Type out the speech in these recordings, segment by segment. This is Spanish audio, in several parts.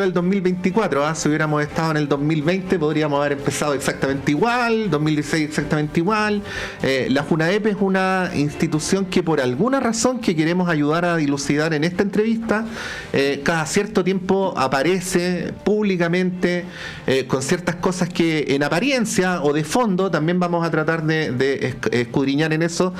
del 2024, ¿ah? Si hubiéramos estado en el 2020 podríamos haber empezado exactamente igual, 2016 exactamente igual. La JUNAEP es una institución que por alguna razón que queremos ayudar a dilucidar en esta entrevista, cada cierto tiempo aparece públicamente con ciertas cosas que en apariencia o de fondo también vamos a tratar de escudriñar en eso,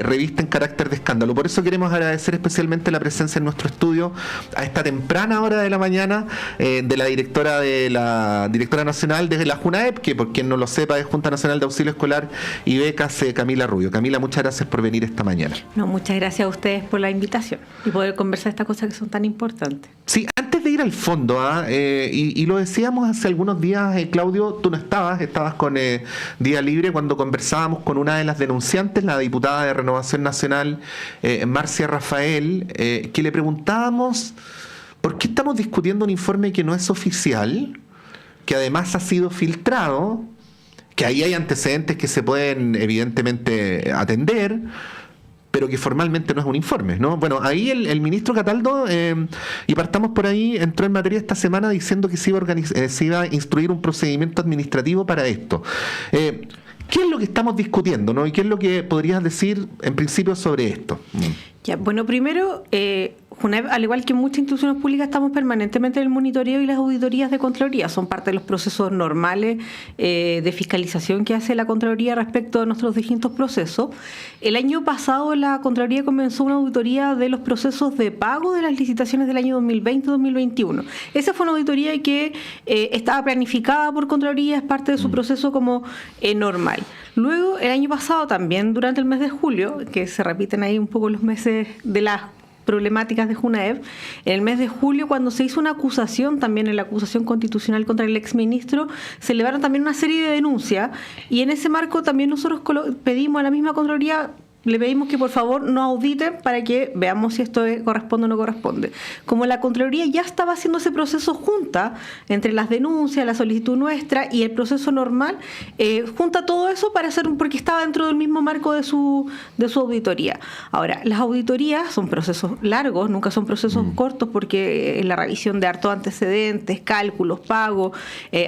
revisten carácter de escándalo. Por eso queremos agradecer especialmente la presencia en nuestro estudio a esta temprana hora de la mañana de la directora nacional de la JUNAEP, que por quien no lo sepa es Junta Nacional de Auxilio Escolar y Becas, Camila Rubio. Camila, muchas gracias por venir esta mañana. No, muchas gracias a ustedes por la invitación y poder conversar estas cosas que son tan importantes. Sí, antes de ir al fondo, y lo decíamos hace algunos días, Claudio, tú no estabas con Día Libre cuando conversábamos con una de las denunciantes, la diputada de Renovación Nacional, Marcia Rafael, que le preguntábamos ¿por qué estamos discutiendo un informe que no es oficial, que además ha sido filtrado, que ahí hay antecedentes que se pueden evidentemente atender, pero que formalmente no es un informe, ¿no? Bueno, ahí el ministro Cataldo, y partamos por ahí, entró en materia esta semana diciendo que se iba a instruir un procedimiento administrativo para esto. ¿Qué es lo que estamos discutiendo, ¿no? ¿Y qué es lo que podrías decir en principio sobre esto? Ya, bueno, primero, JUNAEP, al igual que muchas instituciones públicas, estamos permanentemente en el monitoreo y las auditorías de Contraloría. Son parte de los procesos normales de fiscalización que hace la Contraloría respecto a nuestros distintos procesos. El año pasado la Contraloría comenzó una auditoría de los procesos de pago de las licitaciones del año 2020-2021. Esa fue una auditoría que estaba planificada por Contraloría, es parte de su proceso como normal. Luego, el año pasado también, durante el mes de julio, que se repiten ahí un poco los meses de las problemáticas de JUNAEP, en el mes de julio, cuando se hizo una acusación, también en la acusación constitucional contra el exministro, se elevaron también una serie de denuncias, y en ese marco también nosotros pedimos a la misma Contraloría, le pedimos que por favor no auditen para que veamos si esto corresponde o no corresponde. Como la Contraloría ya estaba haciendo ese proceso junta entre las denuncias, la solicitud nuestra y el proceso normal, junta todo eso para hacer porque estaba dentro del mismo marco de su auditoría. Ahora, las auditorías son procesos largos, nunca son procesos cortos, porque la revisión de hartos antecedentes, cálculos, pagos,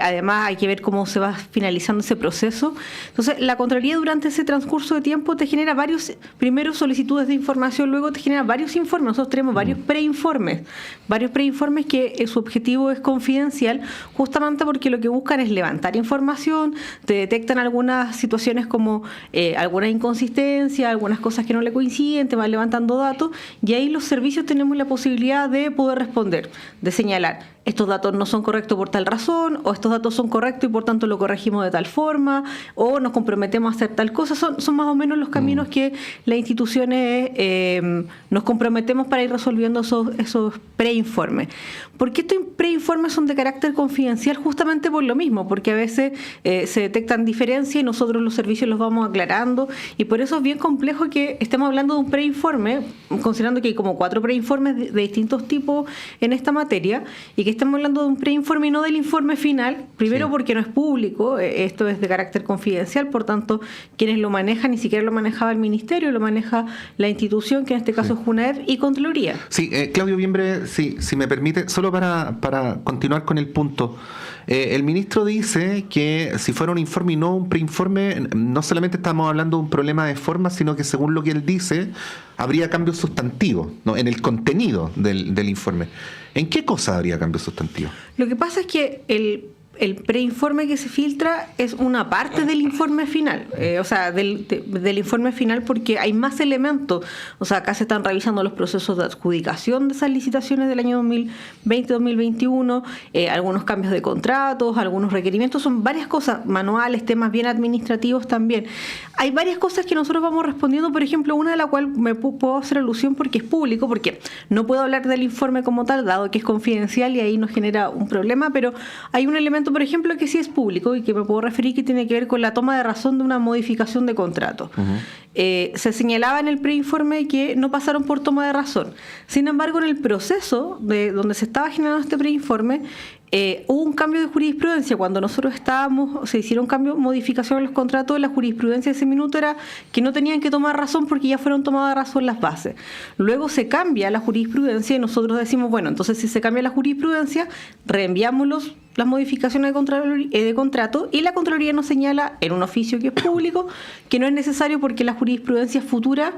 además hay que ver cómo se va finalizando ese proceso. Entonces, la Contraloría durante ese transcurso de tiempo te genera primero solicitudes de información, luego te genera varios informes. Nosotros tenemos varios preinformes que su objetivo es confidencial, justamente porque lo que buscan es levantar información, te detectan algunas situaciones como alguna inconsistencia, algunas cosas que no le coinciden, te van levantando datos, y ahí los servicios tenemos la posibilidad de poder responder, de señalar estos datos no son correctos por tal razón, o estos datos son correctos y por tanto lo corregimos de tal forma, o nos comprometemos a hacer tal cosa. Son más o menos los caminos que las instituciones nos comprometemos para ir resolviendo esos preinformes. ¿Por qué estos preinformes son de carácter confidencial? Justamente por lo mismo, porque a veces se detectan diferencias y nosotros los servicios los vamos aclarando, y por eso es bien complejo que estemos hablando de un preinforme, considerando que hay como 4 preinformes de distintos tipos en esta materia, y que estamos hablando de un preinforme y no del informe final, primero sí, porque no es público, esto es de carácter confidencial, por tanto, quienes lo manejan ni siquiera lo manejaba el Ministerio, lo maneja la institución, que en este caso es JUNAEP y Contraloría. Sí, Claudio, bien breve, si me permite, solo para continuar con el punto. El ministro dice que si fuera un informe y no un preinforme, no solamente estamos hablando de un problema de forma, sino que según lo que él dice, habría cambios sustantivos, ¿no?, en el contenido del informe. ¿En qué cosa habría cambios sustantivos? Lo que pasa es que el preinforme que se filtra es una parte del informe final, del informe final, porque hay más elementos. O sea, acá se están revisando los procesos de adjudicación de esas licitaciones del año 2020-2021, algunos cambios de contratos, algunos requerimientos, son varias cosas, manuales, temas bien administrativos también. Hay varias cosas que nosotros vamos respondiendo, por ejemplo, una de la cual me puedo hacer alusión porque es público, porque no puedo hablar del informe como tal, dado que es confidencial y ahí nos genera un problema, pero hay un elemento, por ejemplo, que sí es público y que me puedo referir, que tiene que ver con la toma de razón de una modificación de contrato. se señalaba en el preinforme que no pasaron por toma de razón. Sin embargo, en el proceso de donde se estaba generando este preinforme, hubo un cambio de jurisprudencia. Cuando nosotros se hicieron modificación a los contratos, la jurisprudencia de ese minuto era que no tenían que tomar razón porque ya fueron tomadas razón las bases. Luego se cambia la jurisprudencia y nosotros decimos, bueno, entonces si se cambia la jurisprudencia, reenviamos las modificaciones de contrato y la Contraloría nos señala en un oficio que es público que no es necesario porque la jurisprudencia es futura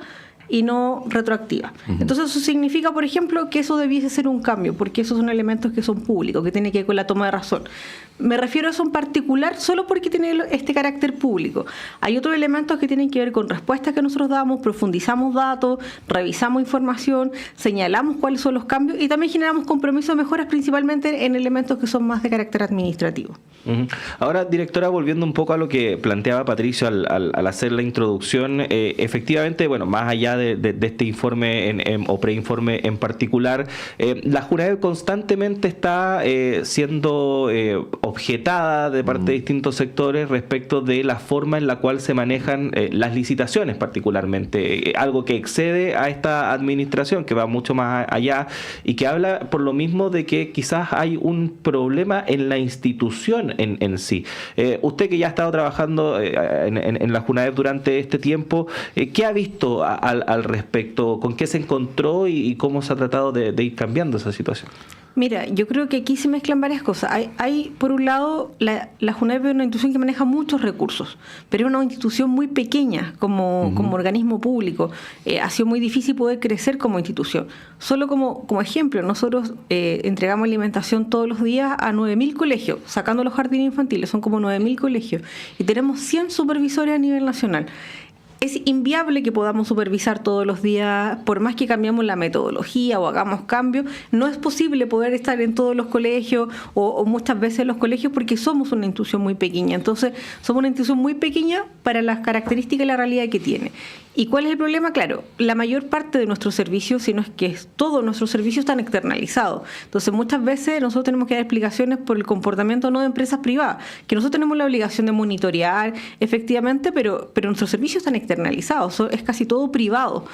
y no retroactiva. Entonces eso significa, por ejemplo, que eso debiese ser un cambio, porque esos son elementos que son públicos, que tienen que ver con la toma de razón. Me refiero a eso en particular solo porque tiene este carácter público. Hay otros elementos que tienen que ver con respuestas que nosotros damos, profundizamos datos, revisamos información, señalamos cuáles son los cambios y también generamos compromisos de mejoras principalmente en elementos que son más de carácter administrativo. Ahora, directora, volviendo un poco a lo que planteaba Patricio al hacer la introducción, efectivamente, bueno, más allá de este informe o preinforme en particular, la Junaev constantemente está siendo objetada de parte de distintos sectores respecto de la forma en la cual se manejan las licitaciones particularmente, algo que excede a esta administración, que va mucho más allá y que habla por lo mismo de que quizás hay un problema en la institución en sí. Usted que ya ha estado trabajando en la Junaev durante este tiempo, ¿qué ha visto al respecto? ¿Con qué se encontró y cómo se ha tratado de ir cambiando esa situación? Mira, yo creo que aquí se mezclan varias cosas. Hay por un lado, la Junaev es una institución que maneja muchos recursos, pero es una institución muy pequeña como organismo público. Ha sido muy difícil poder crecer como institución. Solo como ejemplo, nosotros entregamos alimentación todos los días a 9.000 colegios, sacando los jardines infantiles, son como 9.000 colegios, y tenemos 100 supervisores a nivel nacional. Es inviable que podamos supervisar todos los días, por más que cambiamos la metodología o hagamos cambios, no es posible poder estar en todos los colegios o muchas veces en los colegios porque somos una institución muy pequeña. Entonces, somos una institución muy pequeña para las características y la realidad que tiene. ¿Y cuál es el problema? Claro, la mayor parte de nuestros servicios, si no es que todos nuestros servicios están externalizados. Entonces, muchas veces nosotros tenemos que dar explicaciones por el comportamiento no de empresas privadas, que nosotros tenemos la obligación de monitorear efectivamente, pero nuestros servicios están externalizados, es casi todo privado.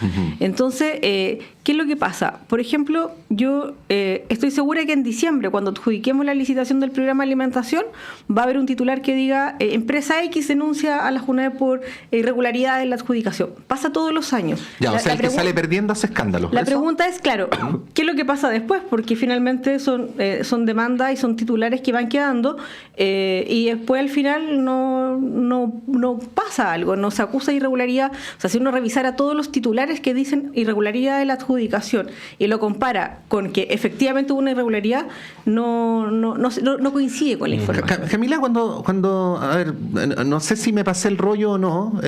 Entonces, ¿qué es lo que pasa? Por ejemplo, yo estoy segura que en diciembre, cuando adjudiquemos la licitación del programa de alimentación, va a haber un titular que diga empresa X denuncia a la Junaev por irregularidades en la adjudicación. Pasa todos los años. Ya, o sea, el que sale perdiendo hace escándalo. La pregunta es, claro, ¿qué es lo que pasa después? Porque finalmente son demandas y son titulares que van quedando y después al final no pasa algo, no se acusa de irregularidad. O sea, si uno revisara todos los titulares que dicen irregularidad de la adjudicación y lo compara con que efectivamente hubo una irregularidad, no coincide con la información. Camila, cuando a ver, no sé si me pasé el rollo o no,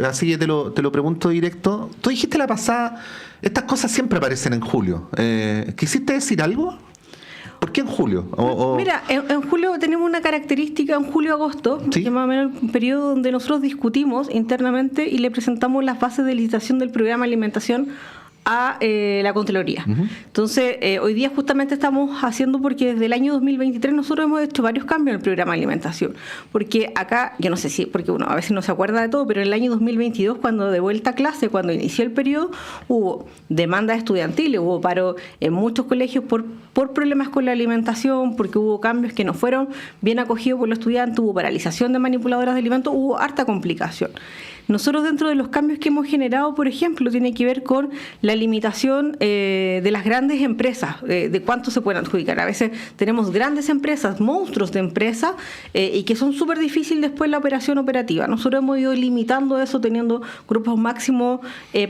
así que te lo pregunto directo. Tú dijiste la pasada, estas cosas siempre aparecen en julio. ¿Quisiste decir algo? ¿Por qué en julio? Mira, en julio tenemos una característica, en julio-agosto, ¿sí?, que es más o menos un periodo donde nosotros discutimos internamente y le presentamos las bases de licitación del programa de alimentación a la Contraloría. Entonces, hoy día justamente estamos haciendo, porque desde el año 2023 nosotros hemos hecho varios cambios en el programa de alimentación, porque acá, yo no sé si, porque uno a veces no se acuerda de todo, pero en el año 2022, cuando de vuelta a clase, cuando inició el periodo, hubo demandas estudiantiles, hubo paro en muchos colegios por problemas con la alimentación, porque hubo cambios que no fueron bien acogidos por los estudiantes, hubo paralización de manipuladoras de alimentos, hubo harta complicación. Nosotros, dentro de los cambios que hemos generado, por ejemplo, tiene que ver con la limitación de las grandes empresas, de cuánto se pueden adjudicar. A veces tenemos grandes empresas, monstruos de empresas, y que son súper difíciles después la operación operativa. Nosotros hemos ido limitando eso, teniendo grupos máximos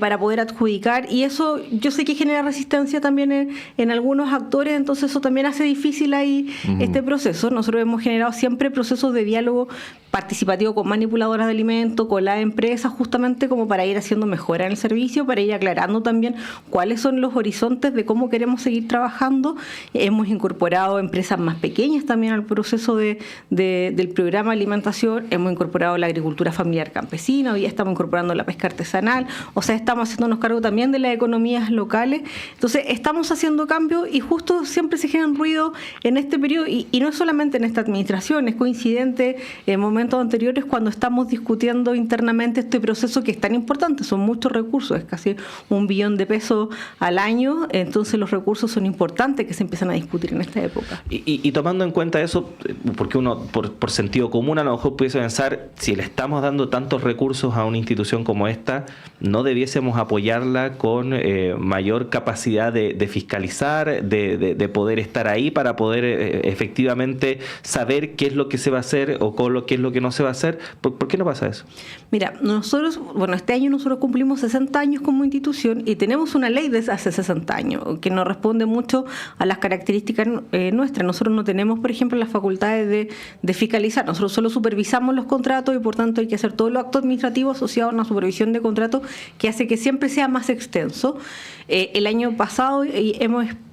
para poder adjudicar, y eso yo sé que genera resistencia también en algunos actores, entonces eso también hace difícil ahí este proceso. Nosotros hemos generado siempre procesos de diálogo participativo con manipuladoras de alimentos, con la empresa, justamente como para ir haciendo mejora en el servicio, para ir aclarando también cuáles son los horizontes de cómo queremos seguir trabajando. Hemos incorporado empresas más pequeñas también al proceso del programa de alimentación, hemos incorporado la agricultura familiar campesina, hoy ya estamos incorporando la pesca artesanal, o sea, estamos haciéndonos cargo también de las economías locales. Entonces, estamos haciendo cambios y justo siempre se generan ruido en este periodo, y no es solamente en esta administración, es coincidente en momentos anteriores cuando estamos discutiendo internamente justamente este proceso que es tan importante, son muchos recursos, es casi $1 billón al año, entonces los recursos son importantes que se empiezan a discutir en esta época. Y tomando en cuenta eso, porque uno por sentido común a lo mejor pudiese pensar, si le estamos dando tantos recursos a una institución como esta, ¿no debiésemos apoyarla con mayor capacidad de fiscalizar, de poder estar ahí para poder efectivamente saber qué es lo que se va a hacer o qué es lo que no se va a hacer? ¿Por qué no pasa eso? Mira, nosotros, este año nosotros cumplimos 60 años como institución y tenemos una ley desde hace 60 años que no responde mucho a las características nuestras. Nosotros no tenemos, por ejemplo, las facultades de fiscalizar. Nosotros solo supervisamos los contratos y por tanto hay que hacer todo lo acto administrativo asociado a una supervisión de contratos que hace que siempre sea más extenso. El año pasado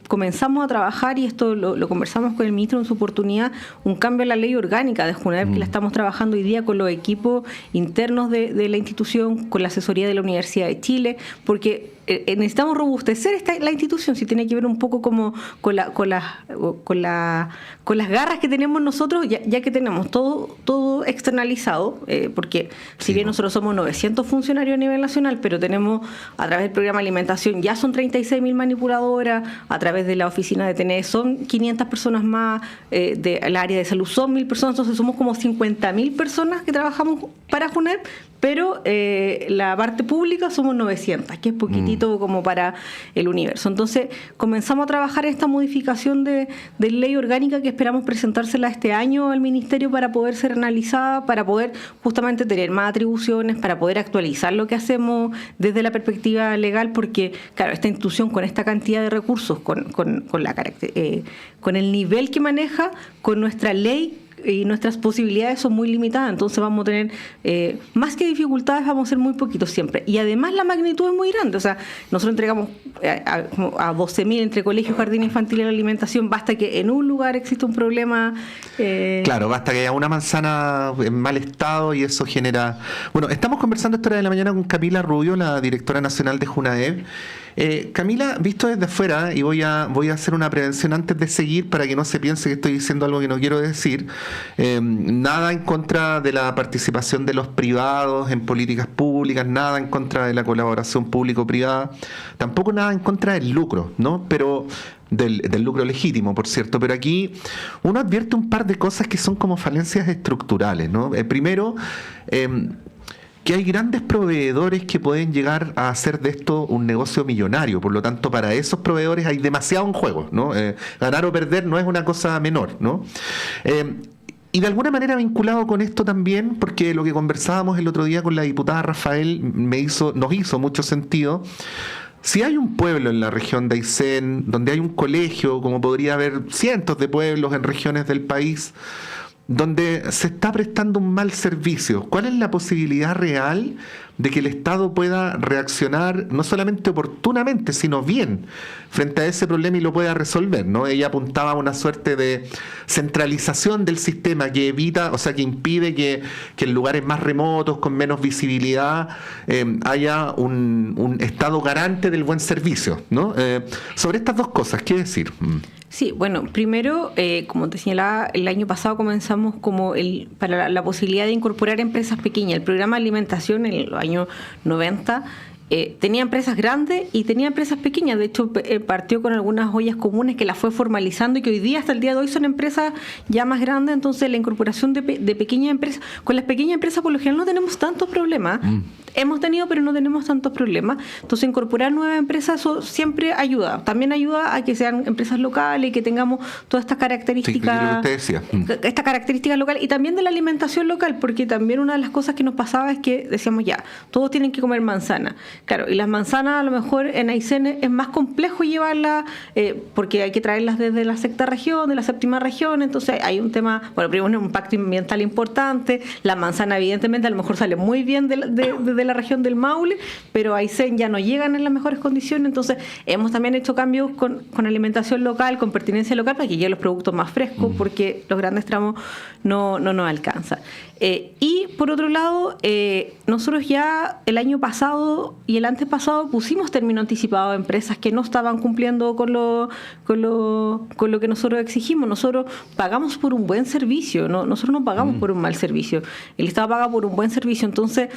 comenzamos a trabajar, y esto lo conversamos con el ministro en su oportunidad, un cambio en la ley orgánica de JUNAEP, que la estamos trabajando hoy día con los equipos internos de la institución, con la asesoría de la Universidad de Chile, porque necesitamos robustecer la institución, si tiene que ver un poco como con las garras que tenemos nosotros, ya que tenemos todo externalizado, porque si bien nosotros somos 900 funcionarios a nivel nacional, pero tenemos a través del programa de alimentación ya son 36.000 manipuladoras, a través de la oficina de TNE son 500 personas más, del área de salud son 1.000 personas, entonces somos como 50.000 personas que trabajamos para JUNAEP, pero la parte pública somos 900, que es poquitito como para el universo. Entonces comenzamos a trabajar esta modificación de ley orgánica que esperamos presentársela este año al Ministerio para poder ser analizada, para poder justamente tener más atribuciones, para poder actualizar lo que hacemos desde la perspectiva legal, porque claro, esta institución con esta cantidad de recursos, con el nivel que maneja, con nuestra ley y nuestras posibilidades son muy limitadas, entonces vamos a tener más que dificultades, vamos a ser muy poquitos siempre, y además la magnitud es muy grande, o sea, nosotros entregamos a 12.000 entre colegio, jardín infantil y la alimentación, basta que en un lugar exista un problema. Claro, basta que haya una manzana en mal estado y eso genera... Bueno, estamos conversando a esta hora de la mañana con Camila Rubio, la directora nacional de JUNAEP. Camila, visto desde afuera, y voy a hacer una prevención antes de seguir para que no se piense que estoy diciendo algo que no quiero decir, nada en contra de la participación de los privados en políticas públicas, nada en contra de la colaboración público-privada, tampoco nada en contra del lucro, ¿no? Pero del lucro legítimo, por cierto, pero aquí uno advierte un par de cosas que son como falencias estructurales, ¿no? Primero, que hay grandes proveedores que pueden llegar a hacer de esto un negocio millonario, por lo tanto para esos proveedores hay demasiado en juego, ¿no? Ganar o perder no es una cosa menor, ¿no? Y de alguna manera vinculado con esto también, porque lo que conversábamos el otro día con la diputada Rafael nos hizo mucho sentido. Si hay un pueblo en la región de Aysén, donde hay un colegio, como podría haber cientos de pueblos en regiones del país, donde se está prestando un mal servicio, ¿cuál es la posibilidad real de que el Estado pueda reaccionar no solamente oportunamente, sino bien frente a ese problema y lo pueda resolver, ¿no? Ella apuntaba a una suerte de centralización del sistema que evita, o sea, que impide que en lugares más remotos, con menos visibilidad, haya un Estado garante del buen servicio, ¿no? Sobre estas dos cosas, ¿qué decir? Sí, bueno, primero, como te señalaba, el año pasado comenzamos para la posibilidad de incorporar empresas pequeñas. El programa de alimentación en los años 90 tenía empresas grandes y tenía empresas pequeñas. De hecho, partió con algunas ollas comunes que las fue formalizando y que hoy día, hasta el día de hoy, son empresas ya más grandes. Entonces, la incorporación de pequeñas empresas, con las pequeñas empresas por lo general no tenemos tantos problemas. Hemos tenido, pero no tenemos tantos problemas. Entonces, incorporar nuevas empresas, eso siempre ayuda. También ayuda a que sean empresas locales y que tengamos todas estas características, esta característica local, y también de la alimentación local, porque también una de las cosas que nos pasaba es que decíamos, ya, todos tienen que comer manzana. Claro, y las manzanas a lo mejor en Aysén es más complejo llevarlas, porque hay que traerlas desde la sexta región, de la séptima región, entonces hay un tema, bueno, primero un impacto ambiental importante. La manzana evidentemente a lo mejor sale muy bien desde de la región del Maule, pero a Aysén ya no llegan en las mejores condiciones. Entonces hemos también hecho cambios con alimentación local, con pertinencia local, para que lleguen los productos más frescos, porque los grandes tramos no nos alcanzan. Y por otro lado, nosotros ya el año pasado y el antepasado pusimos término anticipado a empresas que no estaban cumpliendo con lo que nosotros exigimos. Nosotros pagamos por un buen servicio, nosotros no pagamos por un mal servicio. El Estado paga por un buen servicio. Entonces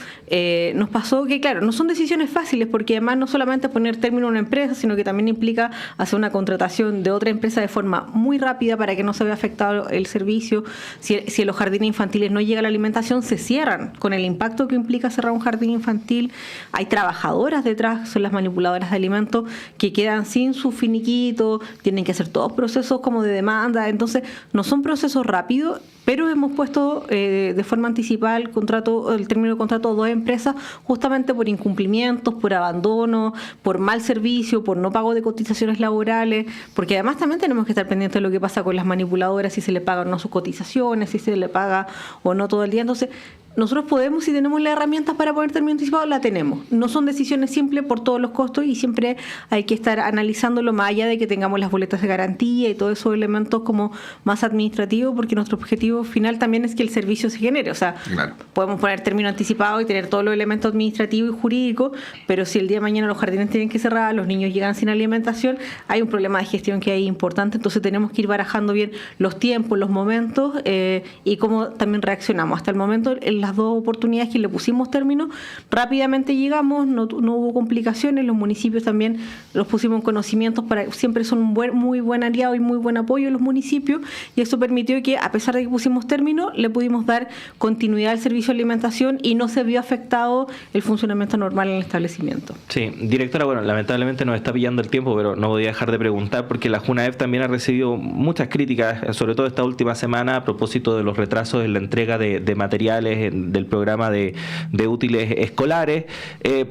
nos pasó que, claro, no son decisiones fáciles, porque además no solamente poner término a una empresa, sino que también implica hacer una contratación de otra empresa de forma muy rápida para que no se vea afectado el servicio. Si en los jardines infantiles no llega la alimentación, se cierran, con el impacto que implica cerrar un jardín infantil. Hay trabajadoras detrás, son las manipuladoras de alimentos, que quedan sin su finiquito, tienen que hacer todos procesos como de demanda. Entonces no son procesos rápidos, pero hemos puesto de forma anticipada el término de contrato a 2 empresas, justamente por incumplimientos, por abandono, por mal servicio, por no pago de cotizaciones laborales, porque además también tenemos que estar pendientes de lo que pasa con las manipuladoras, si se le pagan o no sus cotizaciones, si se le paga o no todo el día. Entonces nosotros podemos, si tenemos las herramientas para poner término anticipado, la tenemos. No son decisiones simples por todos los costos, y siempre hay que estar analizándolo más allá de que tengamos las boletas de garantía y todos esos elementos como más administrativos, porque nuestro objetivo final también es que el servicio se genere. O sea, claro, podemos poner término anticipado y tener todos los elementos administrativos y jurídicos, pero si el día de mañana los jardines tienen que cerrar, los niños llegan sin alimentación, hay un problema de gestión que es importante. Entonces tenemos que ir barajando bien los tiempos, los momentos y cómo también reaccionamos. Hasta el momento, las 2 oportunidades que le pusimos término, rápidamente llegamos, no hubo complicaciones. Los municipios también los pusimos en conocimientos, siempre son un muy buen aliado y muy buen apoyo en los municipios, y eso permitió que, a pesar de que pusimos término, le pudimos dar continuidad al servicio de alimentación y no se vio afectado el funcionamiento normal en el establecimiento. Sí, directora, bueno, lamentablemente nos está pillando el tiempo, pero no podía dejar de preguntar, porque la JUNAEF también ha recibido muchas críticas, sobre todo esta última semana, a propósito de los retrasos en la entrega de materiales del programa de útiles escolares,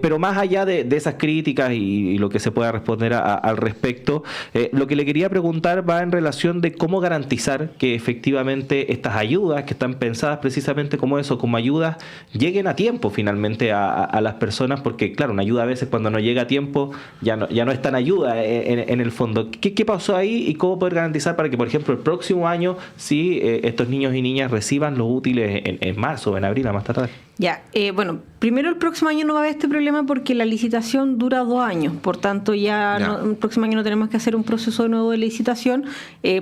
pero más allá de esas críticas y lo que se pueda responder al respecto, lo que le quería preguntar va en relación de cómo garantizar que efectivamente estas ayudas, que están pensadas precisamente como eso, como ayudas, lleguen a tiempo finalmente a las personas, porque claro, una ayuda a veces cuando no llega a tiempo ya no es tan ayuda en el fondo. ¿Qué pasó ahí y cómo poder garantizar para que, por ejemplo, el próximo año sí estos niños y niñas reciban los útiles en marzo o en abril a más tardar? Ya, bueno, primero el próximo año no va a haber este problema porque la licitación dura 2 años, por tanto el próximo año no tenemos que hacer un proceso de nuevo de licitación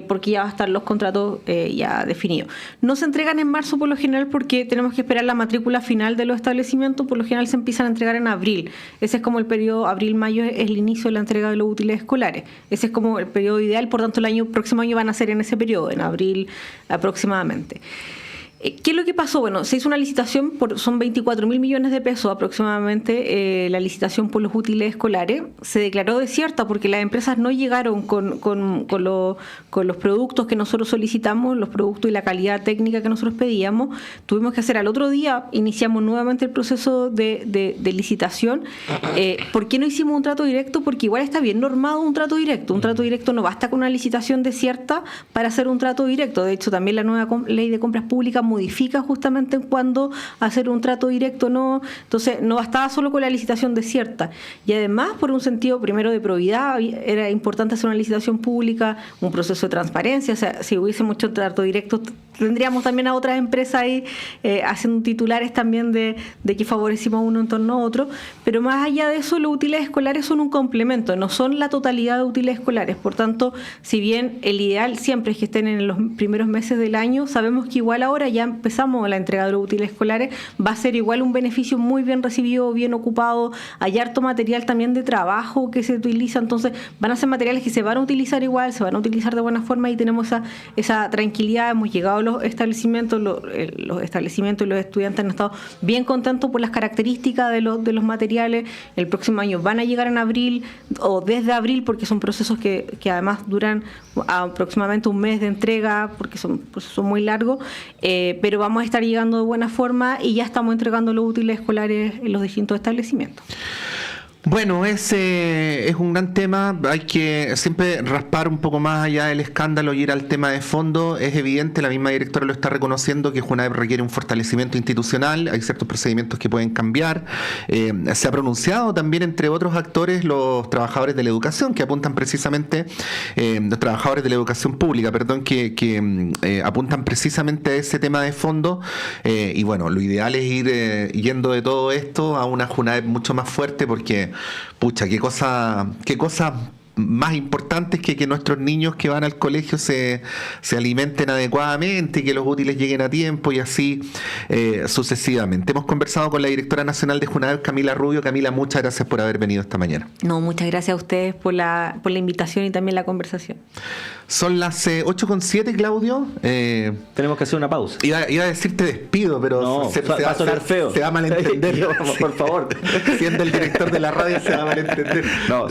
porque ya va a estar los contratos ya definidos. No se entregan en marzo por lo general porque tenemos que esperar la matrícula final de los establecimientos, por lo general se empiezan a entregar en abril. Ese es como el periodo, abril-mayo es el inicio de la entrega de los útiles escolares. Ese es como el periodo ideal, por tanto próximo año van a ser en ese periodo, en abril aproximadamente. ¿Qué es lo que pasó? Bueno, se hizo una licitación, son 24.000 millones de pesos aproximadamente, la licitación por los útiles escolares. Se declaró desierta porque las empresas no llegaron con los productos que nosotros solicitamos, los productos y la calidad técnica que nosotros pedíamos. Tuvimos que hacer al otro día, iniciamos nuevamente el proceso de licitación. ¿Por qué no hicimos un trato directo? Porque igual está bien normado un trato directo. Un trato directo no basta con una licitación desierta para hacer un trato directo. De hecho, también la nueva ley de compras públicas modifica justamente en cuándo hacer un trato directo, no. Entonces no bastaba solo con la licitación desierta, y además por un sentido primero de probidad era importante hacer una licitación pública, un proceso de transparencia. O sea, si hubiésemos hecho trato directo tendríamos también a otras empresas ahí haciendo titulares también de que favorecimos a uno en torno a otro, pero más allá de eso los útiles escolares son un complemento, no son la totalidad de útiles escolares. Por tanto, si bien el ideal siempre es que estén en los primeros meses del año, sabemos que igual ahora ya empezamos la entrega de los útiles escolares, va a ser igual un beneficio muy bien recibido, bien ocupado. Hay harto material también de trabajo que se utiliza, entonces van a ser materiales que se van a utilizar igual, se van a utilizar de buena forma, y tenemos esa tranquilidad. Hemos llegado a los establecimientos, los establecimientos y los estudiantes han estado bien contentos por las características de los materiales. El próximo año van a llegar en abril o desde abril, porque son procesos que además duran aproximadamente un mes de entrega, porque son procesos muy largos, pero vamos a estar llegando de buena forma y ya estamos entregando los útiles escolares en los distintos establecimientos. Bueno, ese es un gran tema. Hay que siempre raspar un poco más allá del escándalo y ir al tema de fondo. Es evidente, la misma directora lo está reconociendo, que Junaep requiere un fortalecimiento institucional. Hay ciertos procedimientos que pueden cambiar. Se ha pronunciado también, entre otros actores, los trabajadores de la educación, que apuntan precisamente, los trabajadores de la educación pública, perdón, que apuntan precisamente a ese tema de fondo. Y bueno, lo ideal es ir yendo de todo esto a una Junaep mucho más fuerte, porque pucha, qué cosa más importante es que nuestros niños que van al colegio se alimenten adecuadamente, que los útiles lleguen a tiempo y así sucesivamente. Hemos conversado con la directora nacional de Junaep, Camila Rubio. Camila, muchas gracias por haber venido esta mañana. No, muchas gracias a ustedes por la invitación y también la conversación. Son las 8:07, Claudio. Tenemos que hacer una pausa. Iba a decirte despido, pero no, va a sonar feo. Se va a malentender. Por favor. Siendo el director de la radio se va a malentender. No.